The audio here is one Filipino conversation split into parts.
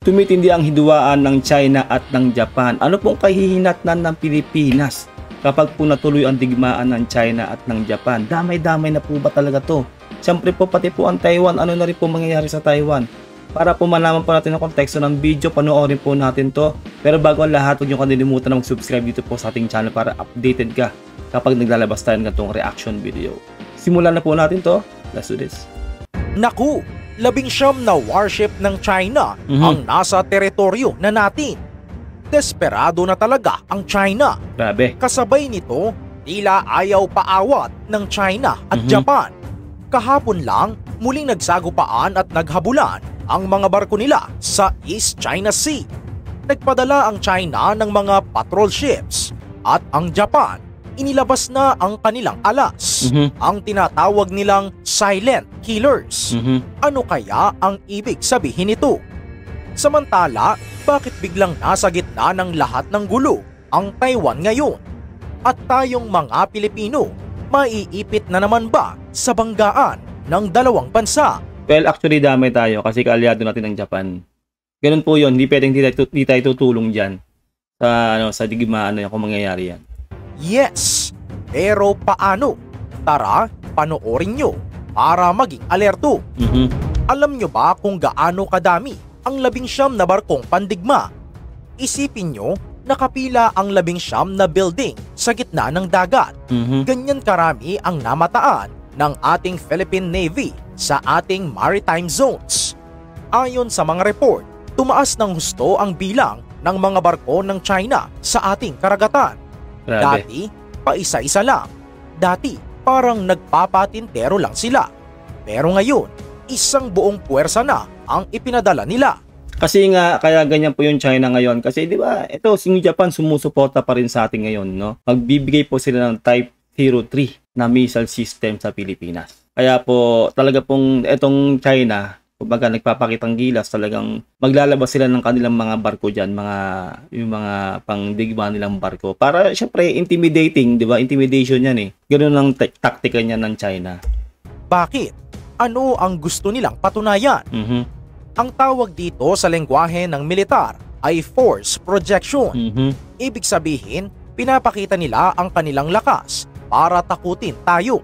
Tumitindi ang hidwaan ng China at ng Japan. Ano pong kahihinatnan ng Pilipinas kapag po natuloy ang digmaan ng China at ng Japan? Damay-damay na po ba talaga to? Siyempre po pati po ang Taiwan, ano na rin po mangyayari sa Taiwan? Para po malaman po natin ang konteksto ng video, panoorin po natin to. Pero bago ang lahat, huwag niyo kalimutan na mag-subscribe dito po sa ating channel para updated ka kapag naglalabas tayo ng ganitong reaction video. Simulan na po natin to. Let's do this. Naku! 19 na warship ng China ang nasa teritoryo na natin. Desperado na talaga ang China. Grabe. Kasabay nito, tila ayaw paawat ng China at Japan. Kahapon lang, muling nagsagupaan at naghabulan ang mga barko nila sa East China Sea. Nagpadala ang China ng mga patrol ships at ang Japan inilabas na ang kanilang alas, ang tinatawag nilang silent killers. Ano kaya ang ibig sabihin nito? Samantala, bakit biglang nasa gitna ng lahat ng gulo ang Taiwan ngayon? At tayong mga Pilipino, maiipit na naman ba sa banggaan ng dalawang bansa? Well, actually damay tayo kasi kaalyado natin ng Japan. Ganun po yun, hindi pwedeng di tayo tutulong dyan sa digmaan na kung mangyayari yan. Yes, pero paano? Tara, panoorin nyo para maging alerto. Alam nyo ba kung gaano kadami ang 19 na barkong pandigma? Isipin nyo, nakapila ang 19 na building sa gitna ng dagat. Ganyan karami ang namataan ng ating Philippine Navy sa ating maritime zones. Ayon sa mga report, tumaas ng husto ang bilang ng mga barko ng China sa ating karagatan. Grabe. Dati, paisa-isa lang. Dati, parang nagpapatintero lang sila. Pero ngayon, isang buong puwersa na ang ipinadala nila. Kasi nga, kaya ganyan po yung China ngayon. Kasi di ba, ito, si Japan sumusuporta pa rin sa atin ngayon, no? Magbibigay po sila ng Type 03 na missile system sa Pilipinas. Kaya po, talaga pong itong China, kumbaga nagpapakitang gilas, talagang maglalabas sila ng kanilang mga barko dyan, yung mga pangdigma nilang barko. Para syempre intimidating, di ba? Intimidation yan eh. Ganun ang taktika niya ng China. Bakit? Ano ang gusto nilang patunayan? Ang tawag dito sa lengguwahe ng militar ay force projection. Ibig sabihin, pinapakita nila ang kanilang lakas para takutin tayo.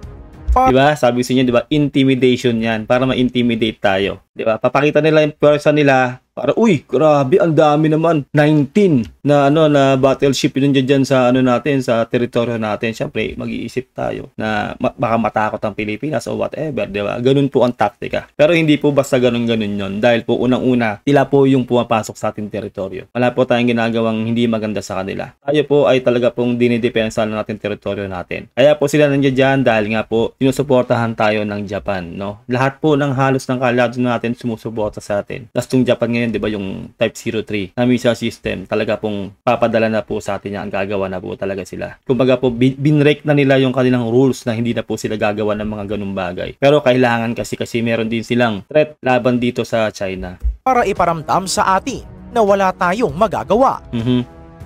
Diba? Sabi sa inyo, diba? Intimidation yan. Para ma-intimidate tayo. Diba? Papakita nila yung person nila. Para, uy, grabe, ang dami naman. 19 na, na battleship yun dyan sa, natin, sa teritoryo natin. Siyempre, mag-iisip tayo na baka matakot ang Pilipinas o whatever. Diba? Ganun po ang taktika. Pero hindi po basta ganun-ganun yun. Dahil po, unang-una, sila po yung pumapasok sa ating teritoryo. Wala po tayong ginagawang hindi maganda sa kanila. Tayo po ay talaga pong dinidepensa na natin teritoryo natin. Kaya po sila nandiyan dyan dahil nga po, sinusuportahan tayo ng Japan. No? Lahat po ng halos ng kalyado natin sumusuporta sa atin. Tapos yung Japan ngayon, di ba, yung Type 03 na missile system, talaga pong papadala na po sa atin yan, ang gagawa na po talaga sila. Kumbaga po, binrake na nila yung kanilang rules na hindi na po sila gagawa ng mga ganung bagay. Pero kailangan kasi meron din silang threat laban dito sa China. Para iparamdam sa atin na wala tayong magagawa.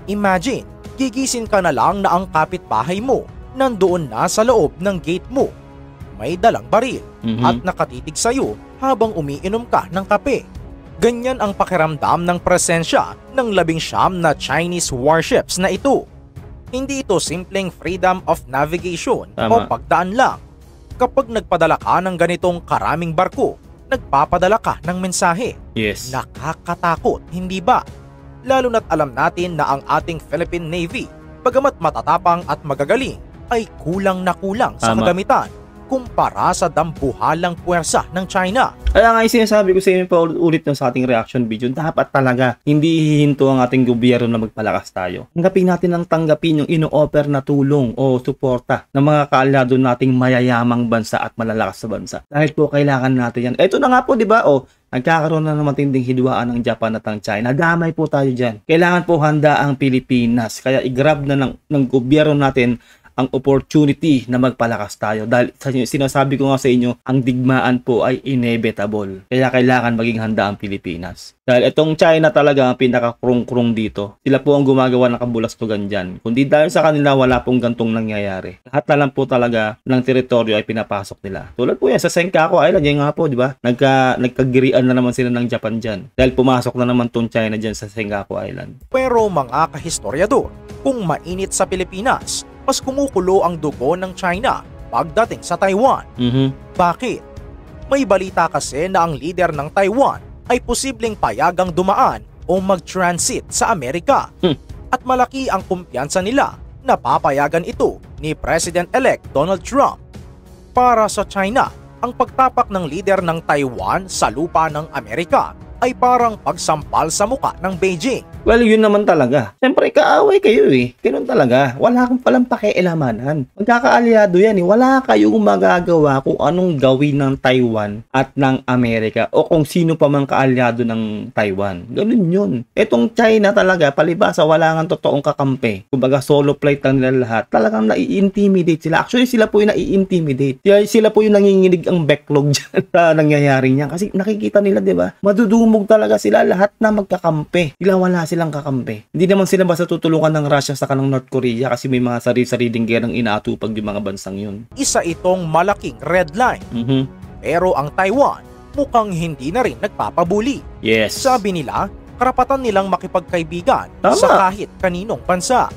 Imagine, gigising ka na lang na ang kapitbahay mo nandoon na sa loob ng gate mo. May dalang baril at nakatitig sa'yo habang umiinom ka ng kape. Ganyan ang pakiramdam ng presensya ng 19 na Chinese warships na ito. Hindi ito simpleng freedom of navigation o pagdaan lang. Kapag nagpadala ka ng ganitong karaming barko, nagpapadala ka ng mensahe. Yes. Nakakatakot, hindi ba? Lalo na't alam natin na ang ating Philippine Navy, bagamat matatapang at magagaling, ay kulang na kulang sa kagamitan kumpara sa dambuhalang puwersa ng China. Kaya nga yung sinasabi ko sa inyo pa ulit sa ating reaction video, dapat talaga hindi hihinto ang ating gobyerno na magpalakas tayo. Tanggapin natin ang tanggapin yung ino-offer na tulong o suporta ng mga kaalyado nating mayayamang bansa at malalakas sa bansa. Dahil po kailangan natin yan. Ito na nga po, di ba? Nagkakaroon na ng matinding hidwaan ng Japan at ang China. Damay po tayo dyan. Kailangan po handa ang Pilipinas. Kaya i-grab na ng gobyerno natin ang opportunity na magpalakas tayo. Dahil sinasabi ko nga sa inyo, ang digmaan po ay inevitable. Kaya kailangan maging handa ang Pilipinas. Dahil itong China talaga ang pinaka-krung-krung dito. Sila po ang gumagawa ng kabulastugan dyan. Kundi dahil sa kanila, wala pong gantong nangyayari. Lahat na lang po talaga ng teritoryo ay pinapasok nila. Tulad po yan sa Senkaku Island, yan nga po, di ba? Nagkagirian na naman sila ng Japan dyan. Dahil pumasok na naman tong China dyan sa Senkaku Island. Pero mga kahistoryador, kung mainit sa Pilipinas, mas kumukulo ang dugo ng China pagdating sa Taiwan. Bakit? May balita kasi na ang leader ng Taiwan ay posibleng payagang dumaan o mag-transit sa Amerika. At malaki ang kumpiyansa nila na papayagan ito ni President-elect Donald Trump. Para sa China, ang pagtapak ng leader ng Taiwan sa lupa ng Amerika ay parang pagsampal sa muka ng Beijing. Well, yun naman talaga. Siyempre, kaaway kayo eh. Ganun talaga. Wala kang palang pakialamanan. Magkakaalyado yan eh. Wala kayong magagawa kung anong gawin ng Taiwan at ng Amerika o kung sino pa mang kaalyado ng Taiwan. Ganun yun. Etong China talaga, palibasa, wala nga totoong kakampi. Kumbaga, solo flight lang nila lahat. Talagang nai-intimidate sila. Actually, sila po yung nai-intimidate. Sila po yung nanginginig ang backlog dyan sa nangyayari niya. Kasi nakikita nila, di ba? Madudumog talaga sila lahat na magkakampi. Wala silang kakampi. Hindi naman sila basta tutulungan ng Russia sa kanang North Korea kasi may mga sarili-sariling gerang inaatupag yung mga bansang yun. Isa itong malaking red line. Pero ang Taiwan mukhang hindi na rin nagpapabuli. Yes. Sabi nila, karapatan nilang makipagkaibigan sa kahit kaninong bansa.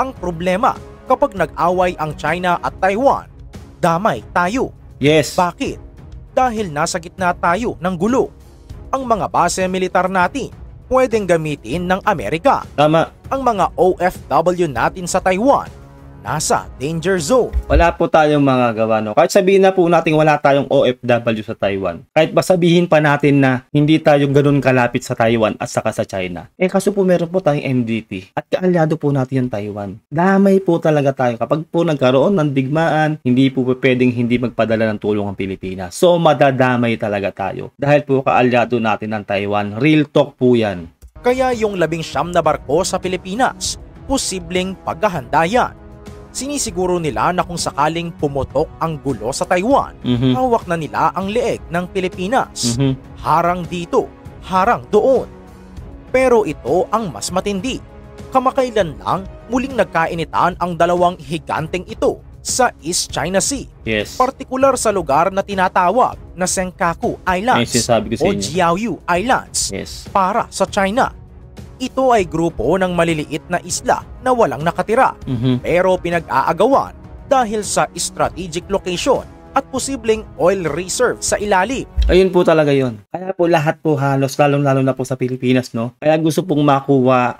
Ang problema, kapag nag-away ang China at Taiwan, damay tayo. Yes. Bakit? Dahil nasa gitna tayo ng gulo. Ang mga base militar natin pwedeng gamitin ng Amerika. Tama. Ang mga OFW natin sa Taiwan, nasa danger zone. Wala po tayong magagawa, no? Kahit sabihin na po natin wala tayong OFW sa Taiwan. Kahit ba sabihin pa natin na hindi tayo ganun kalapit sa Taiwan at saka sa China. Kaso po meron po tayong MDT at kaalyado po natin yung Taiwan. Damay po talaga tayo. Kapag po nagkaroon ng digmaan, hindi po pwedeng hindi magpadala ng tulong ang Pilipinas. So madadamay talaga tayo. Dahil po kaalyado natin ng Taiwan. Real talk po yan. Kaya yung 19 na barko sa Pilipinas, posibleng paghahanda yan. Sinisiguro nila na kung sakaling pumutok ang gulo sa Taiwan, hawak na nila ang leeg ng Pilipinas. Harang dito, harang doon. Pero ito ang mas matindi. Kamakailan lang muling nagkainitan ang dalawang higanteng ito sa East China Sea. Yes. Partikular sa lugar na tinatawag na Senkaku Islands o Jiaoyu Islands para sa China. Ito ay grupo ng maliliit na isla na walang nakatira pero pinag-aagawan dahil sa strategic location at posibleng oil reserve sa ilalim. Ayun po talaga yon. Kaya po lahat po halos, lalong-lalo na po sa Pilipinas, no? Kaya gusto pong makuha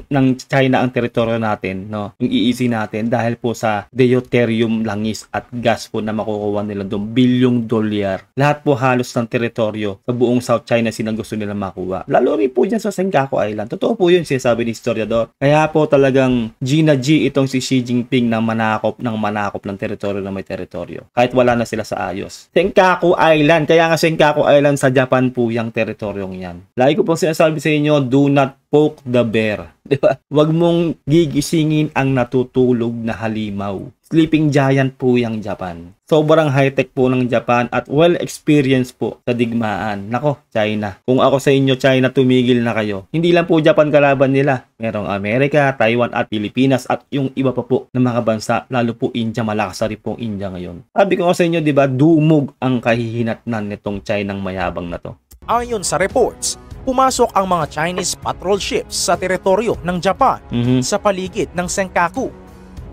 ng China ang teritoryo natin, no? Yung EEZ natin dahil po sa deuterium, langis at gas po na makukuha nila doon, bilyong dolyar. Lahat po halos ng teritoryo sa buong South China Sea na gusto nila makuha. Lalo rin po dyan sa Senkaku Island. Totoo po yun, sinasabi ni historiador. Kaya po talagang Gina G itong si Xi Jinping na manakop ng teritoryo na may teritoryo. Kahit wala na sila sa ayos. Senkaku Island. Kaya nga Senkaku Island sa Japan po yung teritoryong yan. Lagi ko pong sinasabi sa inyo, do not poke the bear. Diba? Huwag mong gigisingin ang natutulog na halimaw. Sleeping giant po yung Japan. Sobrang high-tech po ng Japan at well-experienced po sa digmaan. Nako, China. Kung ako sa inyo, China, tumigil na kayo. Hindi lang po Japan kalaban nila. Merong Amerika, Taiwan at Pilipinas at yung iba pa po na mga bansa. Lalo po India, malakas na rin po India ngayon. Sabi ko sa inyo, diba, dumog ang kahihinatnan nitong Chinang mayabang na to. Ayon sa reports, pumasok ang mga Chinese patrol ships sa teritoryo ng Japan sa paligid ng Senkaku.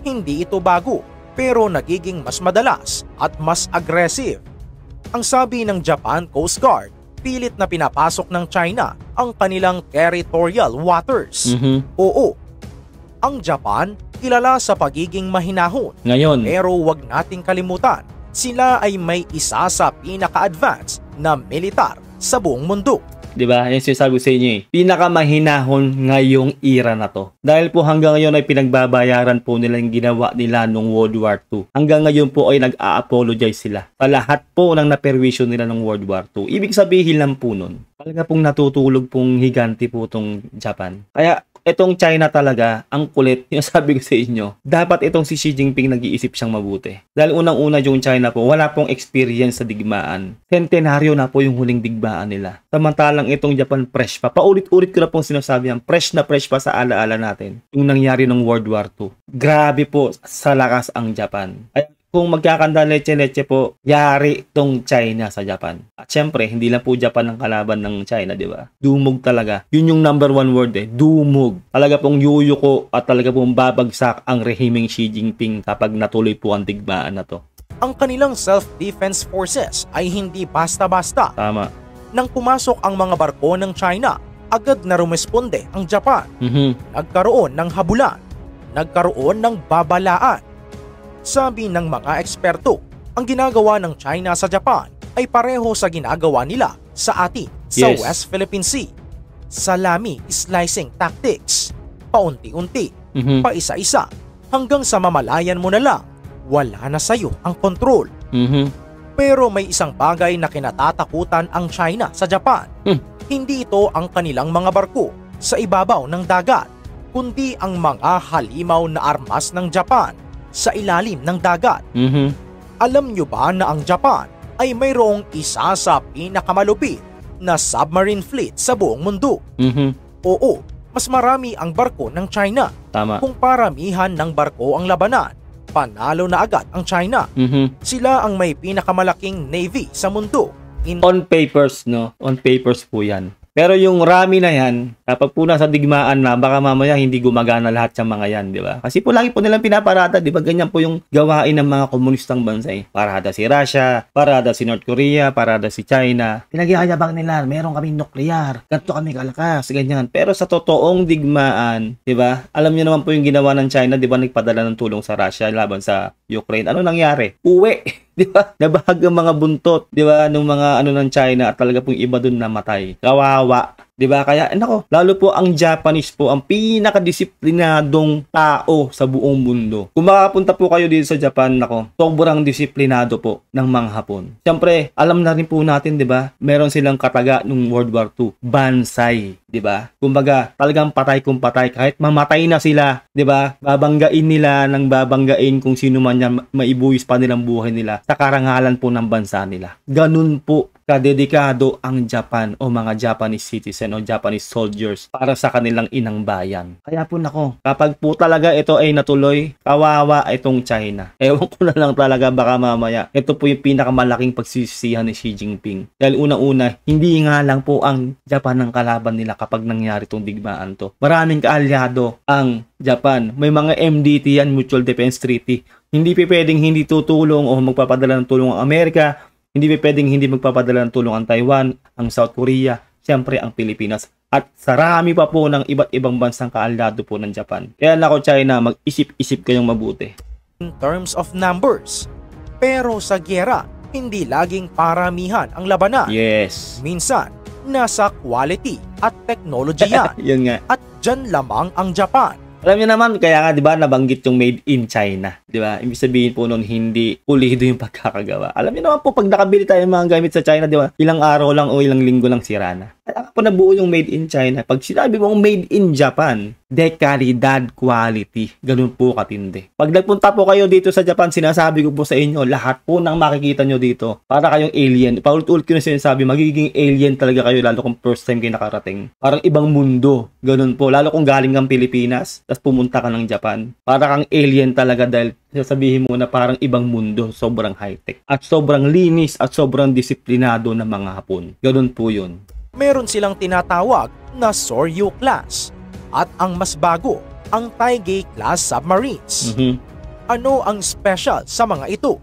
Hindi ito bago, pero nagiging mas madalas at mas aggressive. Ang sabi ng Japan Coast Guard, pilit na pinapasok ng China ang kanilang territorial waters. Oo, ang Japan kilala sa pagiging mahinahon. Ngayon, pero wag nating kalimutan, sila ay may isa sa pinaka-advanced na militar sa buong mundo. Diba? Yan sinasabi sa inyo eh. Pinakamahinahon ngayong era na to. Dahil po hanggang ngayon ay pinagbabayaran po nila yung ginawa nila nung World War II. Hanggang ngayon po ay nag-a-apologize sila sa lahat po ng naperwisyo nila nung World War II. Ibig sabihin lang po nun, talaga pong natutulog pong higanti po tong Japan. Kaya itong China talaga, ang kulit, yung sabi ko sa inyo, dapat itong si Xi Jinping nag-iisip siyang mabuti. Dahil unang-una yung China po, wala pong experience sa digmaan. Centenaryo na po yung huling digmaan nila. Samantalang itong Japan fresh pa. Paulit-ulit ko na pong sinasabi yan, fresh pa sa alaala natin. Yung nangyari ng World War II. Grabe po sa lakas ang Japan. Ay, kung magkakanda leche-leche po, yari tong China sa Japan. At syempre, hindi lang po Japan ang kalaban ng China, di ba? Dumog talaga. Yun yung number one word dumog. Talaga pong yuyuko at talaga pong babagsak ang rehimeng Xi Jinping kapag natuloy po ang digmaan na to. Ang kanilang self-defense forces ay hindi basta-basta. Tama. Nang pumasok ang mga barko ng China, agad na rumesponde ang Japan. Nagkaroon ng habulan. Nagkaroon ng babalaan. Sabi ng mga eksperto, ang ginagawa ng China sa Japan ay pareho sa ginagawa nila sa atin sa West Philippine Sea. Salami slicing tactics. Paunti-unti, paisa-isa, hanggang sa mamalayan mo na lang, wala na sa'yo ang kontrol. Pero may isang bagay na kinatatakutan ang China sa Japan. Hindi ito ang kanilang mga barko sa ibabaw ng dagat, kundi ang mga halimaw na armas ng Japan sa ilalim ng dagat. Alam nyo ba na ang Japan ay mayroong isa sa pinakamalupit na submarine fleet sa buong mundo? Oo, mas marami ang barko ng China. Tama. Kung paramihan ng barko ang labanan, panalo na agad ang China. Sila ang may pinakamalaking navy sa mundo. On papers, no? On papers po yan. Pero yung rami na yan, kapag po nasa digmaan na, baka mamaya hindi gumagana lahat ng mga yan, di ba? Kasi po lagi po nilang pinaparada, di ba? Ganyan po yung gawain ng mga komunistang bansa eh. Parada si Russia, parada si North Korea, parada si China. Pinagyayabang nila, meron kaming nuklear, ganito kami kalakas, ganyan. Pero sa totoong digmaan, di ba? Alam niyo naman po yung ginawa ng China, di ba? Nagpadala ng tulong sa Russia laban sa Ukraine. Ano nangyari? Uwi! Di ba? Nabahag ang mga buntot, di ba, ng mga ng China at talaga pong iba dun namatay. Kawawa. Di ba? Kaya, nako, lalo po ang Japanese po, ang pinakadisiplinadong tao sa buong mundo. Kung makapunta po kayo dito sa Japan, nako, sobrang disiplinado po ng mga Hapon. Siyempre, alam na rin po natin, di ba? Meron silang kataga nung World War II. Bansai. Di ba? Kumbaga, talagang patay kung patay. Kahit mamatay na sila, di ba? Babanggain nila ng babanggain kung sino man yan, maibuwis pa nilang buhay nila sa karangalan po ng bansa nila. Ganun po kadedikado ang Japan o mga Japanese citizen o Japanese soldiers para sa kanilang inang bayan. Kaya po nako, kapag po talaga ito ay natuloy, kawawa itong China. Ewan ko na lang talaga baka mamaya. Ito po yung pinakamalaking pagsisisihan ni Xi Jinping. Dahil unang-una, hindi nga lang po ang Japan ang kalaban nila kapag nangyari itong digmaan to. Maraming kaalyado ang Japan. May mga MDT yan, Mutual Defense Treaty. Hindi pwedeng hindi tutulong o magpapadala ng tulong ang Amerika. Hindi pwedeng hindi magpapadala ng tulong ang Taiwan, ang South Korea, siyempre ang Pilipinas. At sarami pa po ng iba't ibang bansang kaalyado po ng Japan. Kaya nako China, mag-isip-isip kayong mabuti. In terms of numbers, pero sa giyera, hindi laging paramihan ang labanan. Yes. Minsan, nasa quality at technology yan. Yun nga. At dyan lamang ang Japan. Alam niyo naman, kaya nga 'di ba nabanggit yung made in China, 'di ba? Ibig sabihin po noon hindi pulido yung pagkakagawa. Alam niyo naman po pag nakabili tayo ng mga gamit sa China, 'di ba? Ilang araw lang o ilang linggo lang sira na. Kaya po nabuo yung made in China. Pag sinabi mong made in Japan, de calidad quality. Ganun po katindi. Pag nagpunta po kayo dito sa Japan, sinasabi ko po sa inyo, lahat po ng makikita nyo dito, para kayong alien. Paulit-ulit ko na sinasabi, magiging alien talaga kayo lalo kung first time kayo nakarating. Parang ibang mundo. Ganun po. Lalo kung galing kang Pilipinas, tapos pumunta ka ng Japan. Para kang alien talaga dahil sasabihin mo na parang ibang mundo, sobrang high-tech. At sobrang linis at sobrang disiplinado ng mga Hapon. Ganun po yun. Meron silang tinatawag na Soryu class at ang mas bago, ang Taigei class submarines. Ano ang special sa mga ito?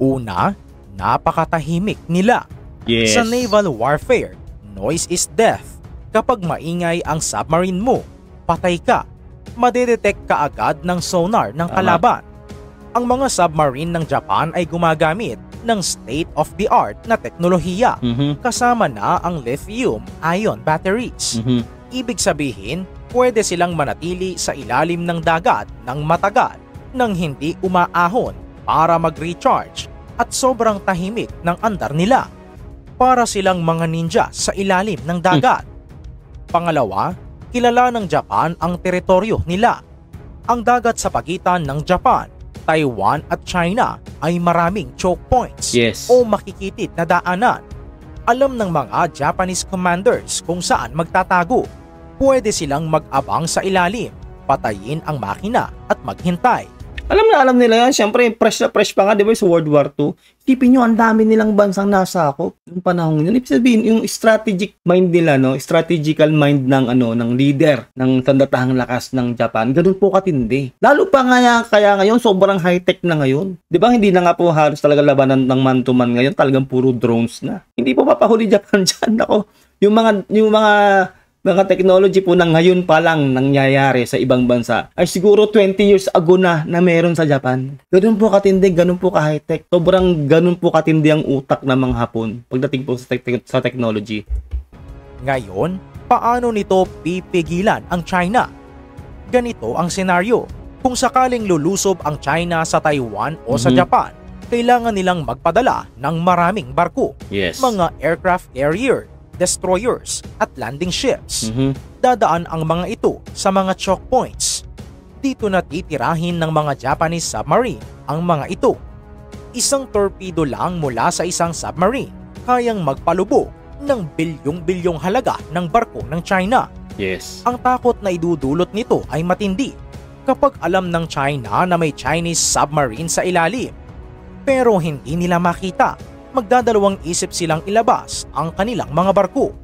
Una, napakatahimik nila. Yes. Sa naval warfare, noise is death. Kapag maingay ang submarine mo, patay ka. Madedetect ka agad ng sonar ng kalaban. Ang mga submarine ng Japan ay gumagamit ng state-of-the-art na teknolohiya, kasama na ang lithium-ion batteries. Ibig sabihin, pwede silang manatili sa ilalim ng dagat ng matagal nang hindi umaahon para mag-recharge at sobrang tahimik ng andar nila. Para silang mga ninja sa ilalim ng dagat. Pangalawa, kilala ng Japan ang teritoryo nila. Ang dagat sa pagitan ng Japan, Taiwan at China ay maraming choke points Yes. o makikitid na daanan. Alam ng mga Japanese commanders kung saan magtatago. Pwede silang mag-abang sa ilalim, patayin ang makina at maghintay. Alam nila yan. Siyempre, fresh na fresh pa nga, di ba, sa World War II. Isipin nyo, ang dami nilang bansang nasakop yung panahon yun. Ibig sabihin, yung strategic mind nila, no? Strategical mind ng leader ng sandatahang lakas ng Japan, ganun po katindi. Lalo pa nga kaya ngayon, sobrang high-tech na ngayon. Di ba, hindi na nga po halos talaga labanan ng man-to-man ngayon, talagang puro drones na. Hindi po papahuli Japan dyan. Ako, yung mga technology po na ngayon pa lang nangyayari sa ibang bansa ay siguro 20 years ago na meron sa Japan. Ganun po katindi, ganun po ka-high-tech. Sobrang ganun po katindi ang utak ng mga Hapon pagdating po sa technology. Ngayon, paano nito pipigilan ang China? Ganito ang senaryo. Kung sakaling lulusob ang China sa Taiwan o sa Japan, kailangan nilang magpadala ng maraming barko, Yes. mga aircraft carrier, destroyers at landing ships. Dadaan ang mga ito sa mga choke points. Dito na titirahin ng mga Japanese submarine ang mga ito. Isang torpedo lang mula sa isang submarine kayang magpalubog ng bilyong-bilyong halaga ng barko ng China. Yes. Ang takot na idudulot nito ay matindi kapag alam ng China na may Chinese submarine sa ilalim. Pero hindi nila makita. Magdadalawang isip silang ilabas ang kanilang mga barko.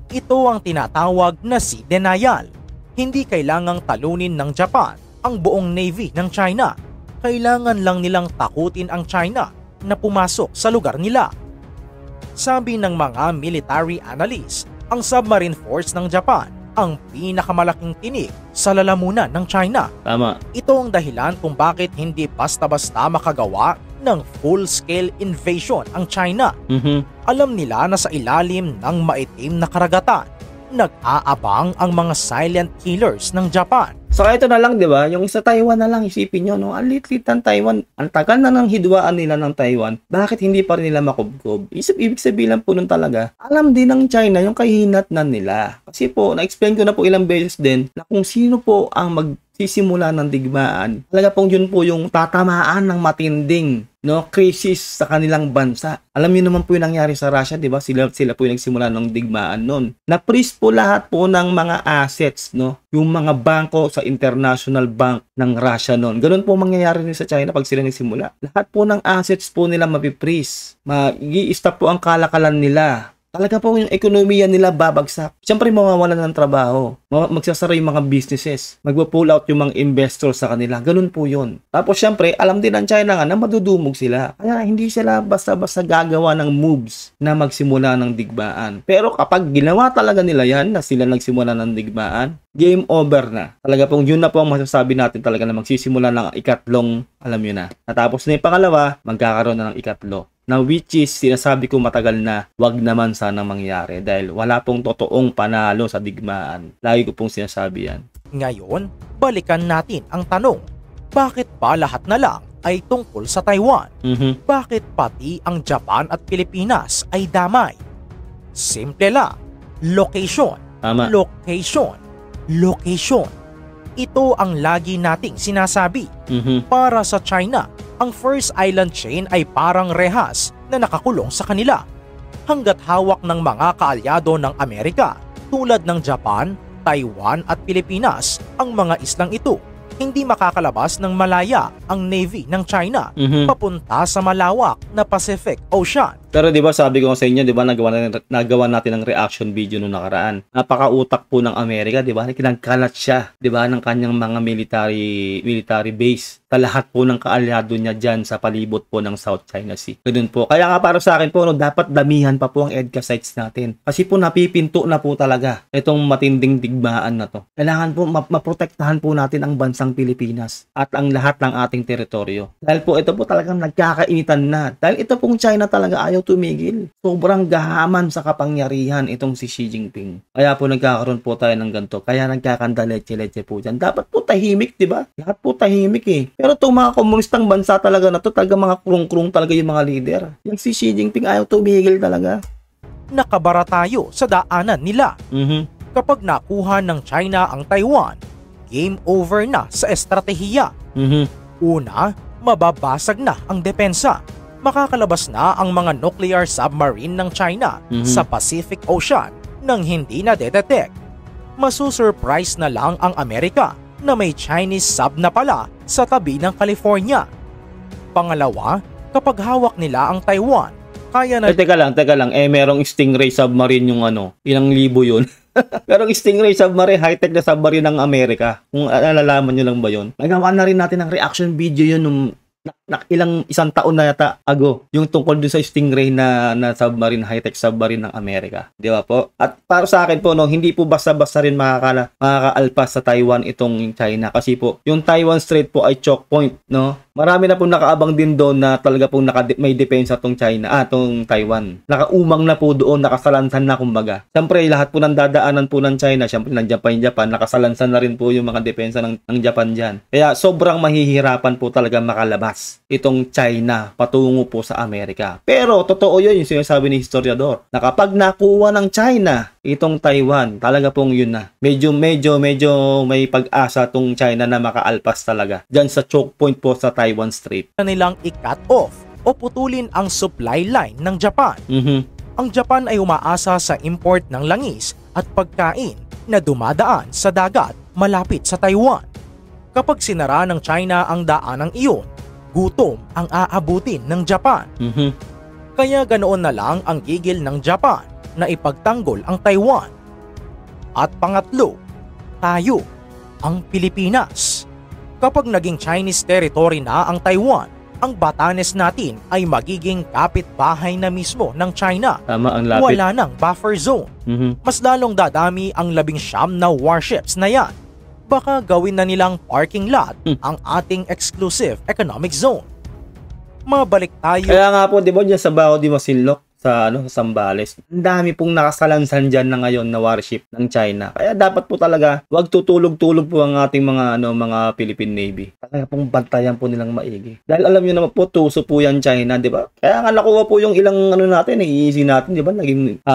Ito ang tinatawag na sea denial. Hindi kailangang talunin ng Japan ang buong navy ng China. Kailangan lang nilang takutin ang China na pumasok sa lugar nila. Sabi ng mga military analyst, ang submarine force ng Japan ang pinakamalaking tinik sa lalamunan ng China. Tama. Ito ang dahilan kung bakit hindi basta-basta makagawa ng full-scale invasion ang China. Alam nila na sa ilalim ng maitim na karagatan, nag-aabang ang mga silent killers ng Japan. Saka ito na lang, di ba? Yung sa Taiwan na lang, isipin nyo, no? Ang liit-liit ng Taiwan. Ang tagal na ng hidwaan nila ng Taiwan. Bakit hindi pa rin nila makubkob? Ibig sabihin lang po nun talaga, alam din ng China yung kahinatnan nila. Kasi po, na-explain ko na po ilang beses din na kung sino po ang magsisimula ng digmaan, talaga pong yun po yung tatamaan ng matinding crisis sa kanilang bansa. Alam niyo naman po yung nangyari sa Russia, di ba? Sila po yung nagsimula ng digmaan noon. Na-freeze po lahat po ng mga assets, no? Yung mga bangko sa International Bank ng Russia noon. Ganun po mangyayari rin sa China pag sila nagsimula. Lahat po ng assets po nila mapiprease. Mag-i-stop po ang kalakalan nila. Talaga po yung ekonomiya nila babagsak. Siyempre mawawalan ng trabaho. Magsasara yung mga businesses. Magpo-pull out yung mga investors sa kanila. Ganun po yun. Tapos siyempre, alam din ng China nga na madudumog sila. Kaya hindi sila basta-basta gagawa ng moves na magsimula ng digmaan. Pero kapag ginawa talaga nila yan, na sila nagsimula ng digmaan, game over na. Talaga pong yun na po ang masasabi natin talaga na magsisimula ng ikatlong, alam nyo na. Natapos na yung pangalawa, magkakaroon na ng ikatlo. Na which is, sinasabi ko matagal na wag naman sana mangyari dahil wala pong totoong panalo sa digmaan. Lagi ko pong sinasabi yan. Ngayon, balikan natin ang tanong. Bakit ba lahat na lang ay tungkol sa Taiwan? Bakit pati ang Japan at Pilipinas ay damay? Simple lang. Location. Tama. Location. Location. Ito ang lagi nating sinasabi. Para sa China, ang first island chain ay parang rehas na nakakulong sa kanila. Hanggat hawak ng mga kaalyado ng Amerika tulad ng Japan, Taiwan at Pilipinas ang mga islang ito, hindi makakalabas ng malaya ang Navy ng China papunta sa malawak na Pacific Ocean. Pero 'di ba sabi ko sa inyo, 'di ba nagawa natin ng reaction video noong nakaraan. Napakautak po ng Amerika, 'di ba? Kinagkalat siya, 'di ba, ng kanyang mga military base. Sa lahat po ng kaalyado niya diyan sa palibot po ng South China Sea. Ganun po. Kaya nga para sa akin po, dapat damihan pa po ang EDCA sites natin. Kasi po napipinto na po talaga itong matinding digmaan na to. Kailangan po maprotektahan po natin ang bansang Pilipinas at ang lahat ng ating teritoryo. Dahil po ito po talagang nagkakainitan na. Dahil ito pong China talaga ayaw tumigil. Sobrang gahaman sa kapangyarihan itong si Xi Jinping. Kaya po nagkakaroon po tayo ng ganito. Kaya nagkakanda leche-leche po dyan. Dapat po tahimik, di ba? Lahat po tahimik eh. Pero itong mga komunistang bansa talaga na to, talaga mga krung-krung talaga yung mga leader. Yung si Xi Jinping ayaw tumigil talaga. Nakabara tayo sa daanan nila. Kapag nakuha ng China ang Taiwan, game over na sa estratehiya. Una, mababasag na ang depensa. Makakalabas na ang mga nuclear submarine ng China sa Pacific Ocean nang hindi na detect. Masusurprise na lang ang Amerika na may Chinese sub na pala sa tabi ng California. Pangalawa, kapag hawak nila ang Taiwan, kaya na... Teka lang. Merong Stingray submarine yung ilang libo yun. Merong Stingray submarine, high-tech na submarine ng Amerika. Kung alalaman nyo lang ba yun. Nagawa na rin natin ng reaction video yun nung isang taon na yata ago, yung tungkol dun sa Stingray na submarine, high-tech submarine ng Amerika. Di ba po? At para sa akin po, hindi po basta-basta rin makakaalpas sa Taiwan itong China. Kasi po, yung Taiwan Strait po ay choke point, no? Marami na po nakaabang din doon na talaga pong may depensa tong tong Taiwan. Nakaumang na po doon, nakasalansan na kumbaga. Siyempre, lahat po ng dadaanan po ng China, siyempre ng Japan, nakasalansan na rin po yung mga depensa ng Japan dyan. Kaya sobrang mahihirapan po talaga makalabas itong China patungo po sa Amerika. Pero totoo yun yung sinasabi ni historiador, na kapag nakuha ng China itong Taiwan, talaga pong yun na. Medyo may pag-asa tong China na makaalpas talaga dyan sa choke point po sa Taiwan Strait. Nilang i-cut off o putulin ang supply line ng Japan. Ang Japan ay umaasa sa import ng langis at pagkain na dumadaan sa dagat malapit sa Taiwan. Kapag sinara ng China ang daanang iyon, gutom ang aabutin ng Japan. Kaya ganoon na lang ang gigil ng Japan na ipagtanggol ang Taiwan. At pangatlo, tayo, ang Pilipinas. Kapag naging Chinese territory na ang Taiwan, ang Batanes natin ay magiging kapitbahay na mismo ng China. Tama, ang lapit. Wala nang buffer zone. Mas lalong dadami ang 19 na warships na yan. Baka gawin na nilang parking lot ang ating exclusive economic zone. Mabalik tayo. Kaya nga po, di ba, dyan sa Bao de Masinloc, sa Zambales, ang dami pong nakasalansan dyan na ngayon na warship ng China. Kaya dapat po talaga, wag tutulog-tulog po ang ating mga Philippine Navy. Kaya pong bantayan po nilang maigi. Dahil alam niyo naman po, tuso po yan China, di ba? Kaya nga nakuha po yung ilang natin, iisi natin, di ba? Naging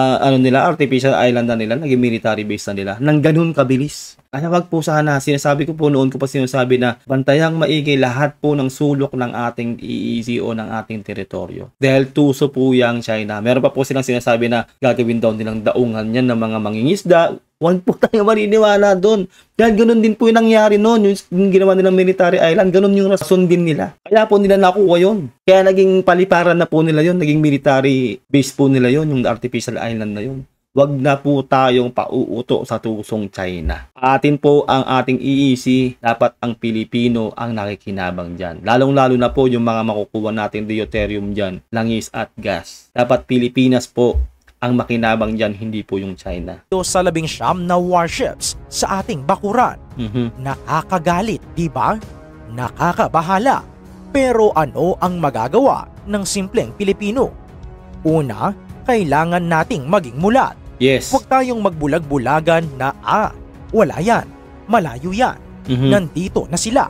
artificial island na nila, naging military base na nila. Nang ganun kabilis. Kaya wag po sana, sinasabi ko po noon ko pa sinasabi na bantayang maigi lahat po ng sulok ng ating EEZ o ng ating teritoryo. Dahil tuso po yung China. Meron pa po silang sinasabi na gagawin daw nilang daungan yan ng mga mangingisda. Huwag po tayo maniniwala doon. Dahil ganun din po yung nangyari noon. Yung ginawa nilang military island, ganun yung rason din nila. Kaya po nila nakuha yun. Kaya naging paliparan na po nila yun. Naging military base po nila yun, yung artificial island na yun. Wag na po tayong pauuto sa tusong China. Atin po ang ating EEZ, dapat ang Pilipino ang nakikinabang dyan. Lalong-lalo na po yung mga makukuha natin deuterium dyan, langis at gas. Dapat Pilipinas po ang makinabang dyan, hindi po yung China. Sa 19 na warships sa ating bakuran. Nakakagalit, di ba? Nakakabahala. Pero ano ang magagawa ng simpleng Pilipino? Una, kailangan nating maging mulat. Yes. Huwag tayong magbulag-bulagan na wala yan, malayo yan, nandito na sila.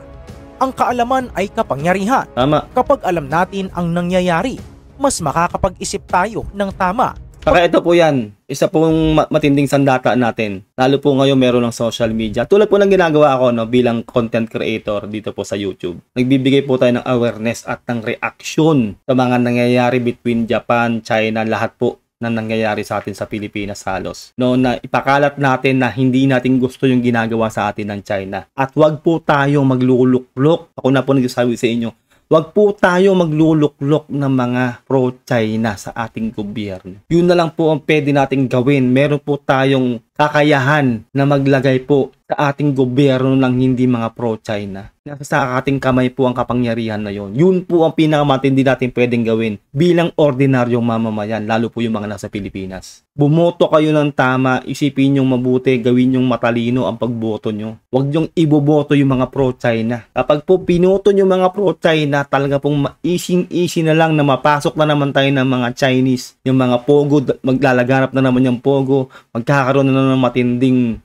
Ang kaalaman ay kapangyarihan. Tama. Kapag alam natin ang nangyayari, mas makakapag-isip tayo ng tama. Kaya ito po yan, isa pong matinding sandata natin. Lalo po ngayon meron ng social media. Tulad po ng ginagawa ko bilang content creator dito po sa YouTube. Nagbibigay po tayo ng awareness at ng reaction sa mga nangyayari between Japan, China, lahat po na nangyayari sa atin sa Pilipinas halos. Na ipakalat natin na hindi natin gusto yung ginagawa sa atin ng China. At wag po tayo magluluklok. Ako na po nagsasabi sa inyo, wag po tayo magluluklok ng mga pro-China sa ating gobyerno. Yun na lang po ang pwede nating gawin. Meron po tayong kakayahan na maglagay po sa ating gobyerno ng hindi mga pro-China. Nasa sa ating kamay po ang kapangyarihan na yon. Yun po ang pinakamatindi natin pwedeng gawin bilang ordinaryong mamamayan, lalo po yung mga nasa Pilipinas. Bumoto kayo ng tama, isipin yung mabuti, gawin yung matalino ang pagboto nyo. Huwag yung iboboto yung mga pro-China. Kapag po pinoto yung mga pro-China, talaga pong easy na lang na mapasok na naman tayo ng mga Chinese, yung mga pogo, maglalaganap na naman yung pogo, magkakaroon na ng matinding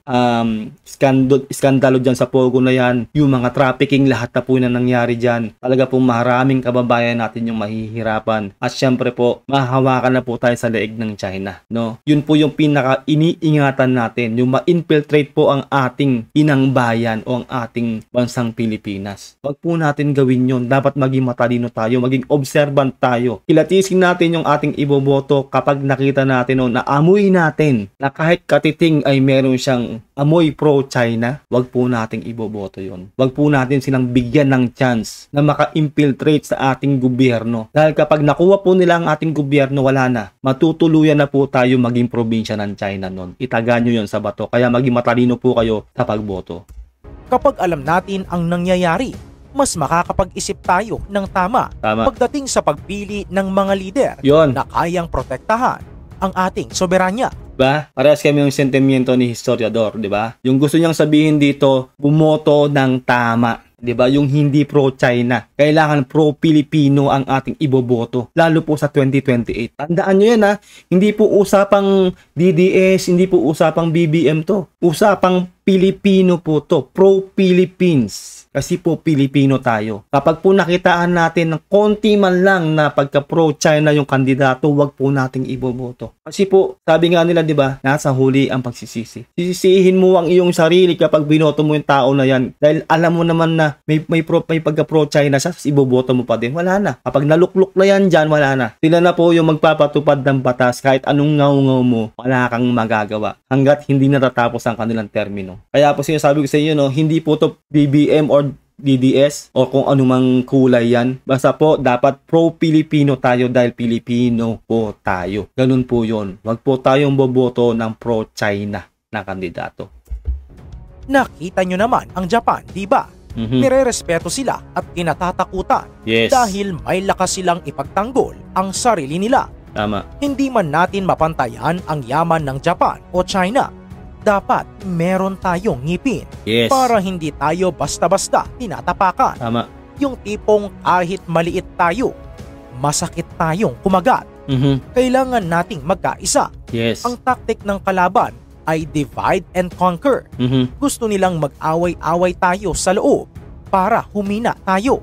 iskandalo dyan sa Pogo na yan, yung mga trafficking, lahat na po na nangyari dyan. Talaga po maraming kababayan natin yung mahihirapan. At syempre po, mahahawakan na po tayo sa leeg ng China. No? Yun po yung pinaka iniingatan natin, yung ma-infiltrate po ang ating inang bayan o ang ating bansang Pilipinas. Wag po natin gawin yun. Dapat maging matalino tayo, maging observant tayo. Kilatisin natin yung ating iboboto kapag nakita natin o naamoy natin na kahit katiting ay meron siyang amoy pro-China, wag po nating iboboto yon. Wag po natin silang bigyan ng chance na maka-infiltrate sa ating gobyerno. Dahil kapag nakuha po nila ang ating gobyerno, wala na. Matutuluyan na po tayo maging probinsya ng China nun. Itaga nyo yon sa bato. Kaya maging matalino po kayo sa pagboto. Kapag alam natin ang nangyayari, mas makakapag-isip tayo ng tama pagdating sa pagpili ng mga lider na kayang protektahan ang ating soberanya. Diba? Parehas kami yung sentimiento ni historiador, di ba? Yung gusto niyang sabihin dito, bumoto ng tama. 'Di ba? Yung hindi pro-China. Kailangan pro-Pilipino ang ating iboboto, lalo po sa 2028. Tandaan niyo 'yan ha. Hindi po usapang DDS, hindi po usapang BBM to. Usapang Pilipino po to, pro-Philippines. Kasi po Pilipino tayo. Kapag po nakitaan natin ng konti man lang na pagka pro-China yung kandidato, wag po nating iboboto. Kasi po, sabi nga nila, 'di ba, nasa huli ang pagsisisi. Sisisihin mo ang iyong sarili kapag binoto mo yung tao na yan. Dahil alam mo naman na may pagka pro-China siya, iboboto mo pa din. Wala na. Kapag nalukluk na yan dyan, wala na. Sila na po yung magpapatupad ng batas. Kahit anong ngaw-ngaw mo, wala kang magagawa. Hanggat hindi natatapos ang kanilang termino. Kaya po sinasabi ko sa inyo, no, hindi po to BBM or DDS o kung anumang kulay yan. Basta po, dapat pro-Pilipino tayo dahil Pilipino po tayo. Ganun po yun. Wag po tayong boboto ng pro-China na kandidato. Nakita nyo naman ang Japan, di ba? Nire-respeto sila at kinatatakutan dahil may lakas silang ipagtanggol ang sarili nila. Tama. Hindi man natin mapantayan ang yaman ng Japan o China. Dapat meron tayong ngipin para hindi tayo basta-basta tinatapakan. Tama. Yung tipong kahit maliit tayo, masakit tayong kumagat. Kailangan nating magkaisa. Ang taktik ng kalaban ay divide and conquer. Gusto nilang mag-away-away tayo sa loob para humina tayo.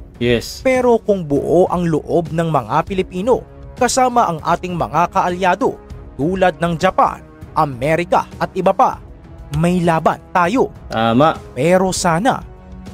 Pero kung buo ang loob ng mga Pilipino, kasama ang ating mga kaalyado tulad ng Japan, Amerika at iba pa, may laban tayo. Tama. Pero sana,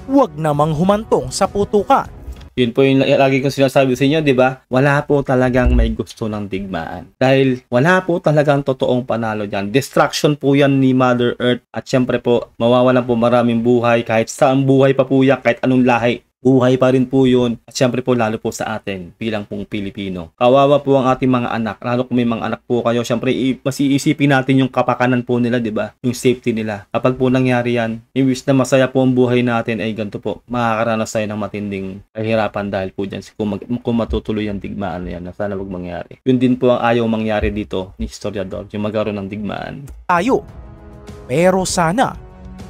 huwag namang humantong sa putukan. Yun po yung lagi kong sinasabi sa inyo, di ba? Wala po talagang may gusto ng digmaan. Dahil wala po talagang totoong panalo dyan. Distraction po yan ni Mother Earth. At syempre po, mawawalan po maraming buhay. Kahit saan buhay pa po yan, kahit anong lahi. Buhay pa rin po yun. At syempre po, lalo po sa atin, bilang pong Pilipino. Kawawa po ang ating mga anak. Lalo kung may mga anak po kayo, syempre, mas iisipin natin yung kapakanan po nila, di ba? Yung safety nila. Kapag po nangyari yan, imbis na masaya po ang buhay natin, ay ganito po, makakaranas tayo ng matinding kahirapan dahil po dyan. Kung matutuloy ang digmaan na yan, na sana wag mangyari. Yun din po ang ayaw mangyari dito ni historiador, yung magkaroon ng digmaan. Tayo. Pero sana,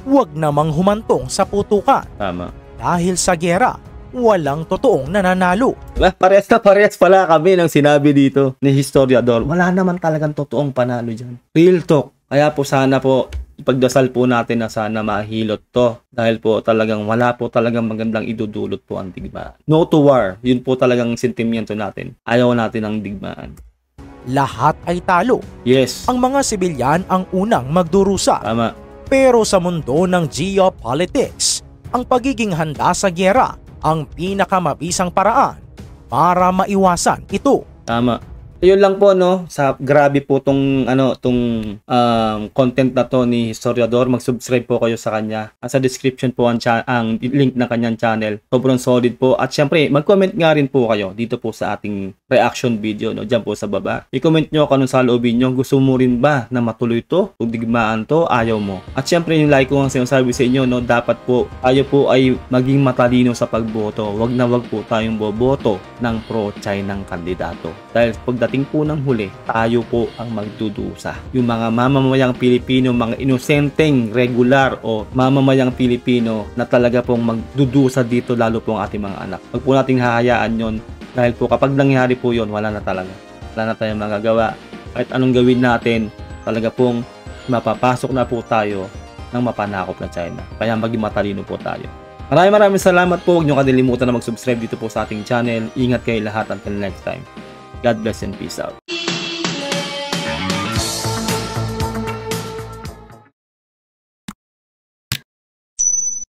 wag namang humantong sa putukan. Tama. Dahil sa giyera, walang totoong nananalo. Parehas pala kami ng sinabi dito ni historiador. Wala naman talagang totoong panalo dyan. Real talk. Kaya po sana po, ipagdasal po natin na sana mahilot to. Dahil po talagang wala po talagang magandang idudulot po ang digmaan. No to war. Yun po talagang sentimiento natin. Ayaw natin ng digmaan. Lahat ay talo. Ang mga sibilyan ang unang magdurusa. Tama. Pero sa mundo ng geopolitics, ang pagiging handa sa giyera ang pinakamabisang paraan para maiwasan ito. Tama. Ayun lang po, no, sa grabe po tong content na to ni historiador. Mag-subscribe po kayo sa kanya. Sa description po ang link ng kanyang channel. Sobrang solid po. At syempre, mag-comment nga rin po kayo dito po sa ating reaction video, no, dyan po sa baba. I-comment nyo kung anong saloobin nyo. Gusto mo rin ba na matuloy to? Kung digmaan to, ayaw mo. At syempre, yung like ko ang sinasabi sa inyo, no, dapat po tayo po ay maging matalino sa pagboto. Wag na wag po tayong boboto ng pro-China ng kandidato. Dahil pagdating po ng huli, tayo po ang magdudusa. Yung mga mamamayang Pilipino, mga inosenteng regular o mamamayang Pilipino na talaga pong magdudusa dito, lalo po ang ating mga anak. Wag po nating hahayaan yon. Dahil po kapag nangyari po yon, wala na talaga. Wala na tayong magagawa. Kahit anong gawin natin, talaga pong mapapasok na po tayo ng mapanakop na China. Kaya maging matalino po tayo. Maraming salamat po. Huwag niyo kadilimutan na mag-subscribe dito po sa ating channel. Ingat kayo lahat until next time. God bless and peace out.